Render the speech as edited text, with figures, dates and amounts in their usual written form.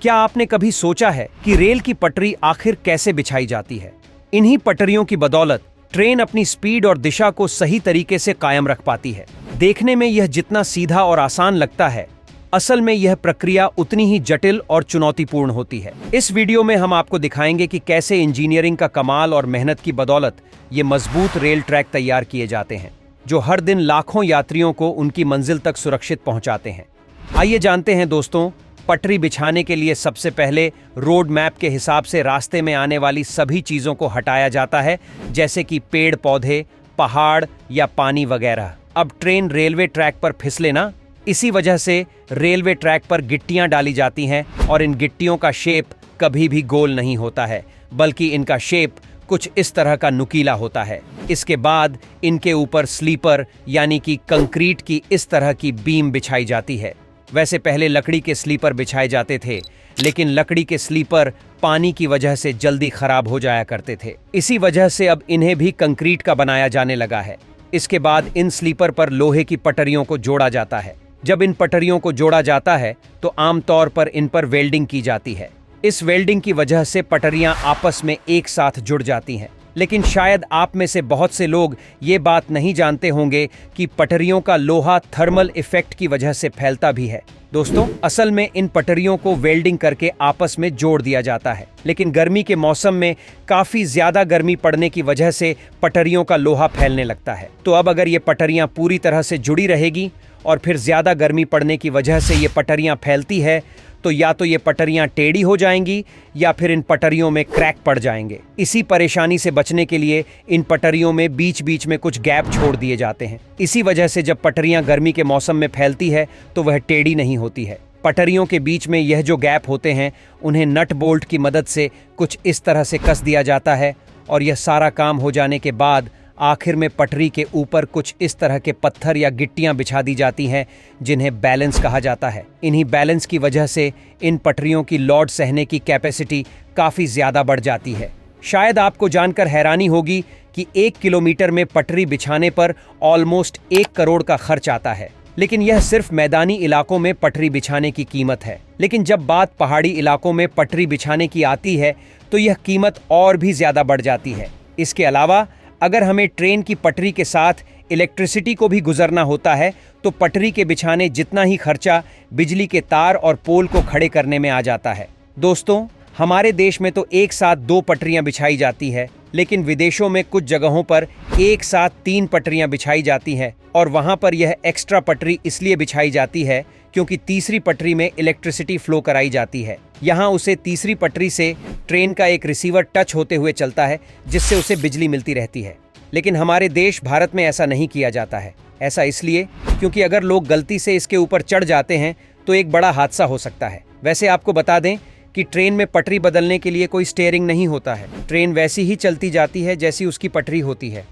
क्या आपने कभी सोचा है कि रेल की पटरी आखिर कैसे बिछाई जाती है? इन्हीं पटरियों की बदौलत ट्रेन अपनी स्पीड और दिशा को सही तरीके से कायम रख पाती है। देखने में यह जितना सीधा और आसान लगता है, असल में यह प्रक्रिया उतनी ही जटिल और चुनौतीपूर्ण होती है। इस वीडियो में हम आपको दिखाएंगे कि कैसे इंजीनियरिंग का कमाल और मेहनत की बदौलत ये मजबूत रेल ट्रैक तैयार किए जाते हैं, जो हर दिन लाखों यात्रियों को उनकी मंजिल तक सुरक्षित पहुंचाते हैं। आइए जानते हैं दोस्तों, पटरी बिछाने के लिए सबसे पहले रोड मैप के हिसाब से रास्ते में आने वाली सभी चीजों को हटाया जाता है, जैसे कि पेड़ पौधे, पहाड़ या पानी वगैरह। अब ट्रेन रेलवे ट्रैक पर फिसले ना, इसी वजह से रेलवे ट्रैक पर गिट्टियां डाली जाती हैं और इन गिट्टियों का शेप कभी भी गोल नहीं होता है, बल्कि इनका शेप कुछ इस तरह का नुकीला होता है। इसके बाद इनके ऊपर स्लीपर यानी कि कंक्रीट की इस तरह की बीम बिछाई जाती है। वैसे पहले लकड़ी के स्लीपर बिछाए जाते थे, लेकिन लकड़ी के स्लीपर पानी की वजह से जल्दी खराब हो जाया करते थे। इसी वजह से अब इन्हें भी कंक्रीट का बनाया जाने लगा है। इसके बाद इन स्लीपर पर लोहे की पटरियों को जोड़ा जाता है। जब इन पटरियों को जोड़ा जाता है तो आमतौर पर इन पर वेल्डिंग की जाती है। इस वेल्डिंग की वजह से पटरियां आपस में एक साथ जुड़ जाती हैं। लेकिन शायद आप में से बहुत से लोग ये बात नहीं जानते होंगे कि पटरियों का लोहा थर्मल इफेक्ट की वजह से फैलता भी है। दोस्तों, असल में इन पटरियों को वेल्डिंग करके आपस में जोड़ दिया जाता है, लेकिन गर्मी के मौसम में काफी ज्यादा गर्मी पड़ने की वजह से पटरियों का लोहा फैलने लगता है। तो अब अगर ये पटरियां पूरी तरह से जुड़ी रहेगी और फिर ज्यादा गर्मी पड़ने की वजह से ये पटरियां फैलती है, तो या तो ये पटरियां टेढ़ी हो जाएंगी या फिर इन पटरियों में क्रैक पड़ जाएंगे। इसी परेशानी से बचने के लिए इन पटरियों में बीच बीच में कुछ गैप छोड़ दिए जाते हैं। इसी वजह से जब पटरियां गर्मी के मौसम में फैलती है तो वह टेढ़ी नहीं होती है। पटरियों के बीच में यह जो गैप होते हैं, उन्हें नट बोल्ट की मदद से कुछ इस तरह से कस दिया जाता है और यह सारा काम हो जाने के बाद आखिर में पटरी के ऊपर कुछ इस तरह के पत्थर या गिट्टियां बिछा दी जाती हैं, जिन्हें बैलेंस कहा जाता है। इन्हीं बैलेंस की वजह से इन पटरियों की लोड सहने की कैपेसिटी काफ़ी ज़्यादा बढ़ जाती है। शायद आपको जानकर हैरानी होगी कि 1 किलोमीटर में पटरी बिछाने पर ऑलमोस्ट 1 करोड़ का खर्च आता है, लेकिन यह सिर्फ मैदानी इलाकों में पटरी बिछाने की कीमत है। लेकिन जब बात पहाड़ी इलाकों में पटरी बिछाने की आती है तो यह कीमत और भी ज़्यादा बढ़ जाती है। इसके अलावा अगर हमें ट्रेन की पटरी के साथ इलेक्ट्रिसिटी को भी गुजरना होता है तो पटरी के बिछाने जितना ही खर्चा बिजली के तार और पोल को खड़े करने में आ जाता है। दोस्तों, हमारे देश में तो एक साथ 2 पटरियां बिछाई जाती है, लेकिन विदेशों में कुछ जगहों पर एक साथ 3 पटरियां बिछाई जाती हैं और वहां पर यह एक्स्ट्रा पटरी इसलिए बिछाई जाती है क्योंकि तीसरी पटरी में इलेक्ट्रिसिटी फ्लो कराई जाती है। यहाँ उसे तीसरी पटरी से ट्रेन का एक रिसीवर टच होते हुए चलता है, जिससे उसे बिजली मिलती रहती है। लेकिन हमारे देश भारत में ऐसा नहीं किया जाता है। ऐसा इसलिए क्योंकि अगर लोग गलती से इसके ऊपर चढ़ जाते हैं तो एक बड़ा हादसा हो सकता है। वैसे आपको बता दें कि ट्रेन में पटरी बदलने के लिए कोई स्टीयरिंग नहीं होता है। ट्रेन वैसी ही चलती जाती है जैसी उसकी पटरी होती है।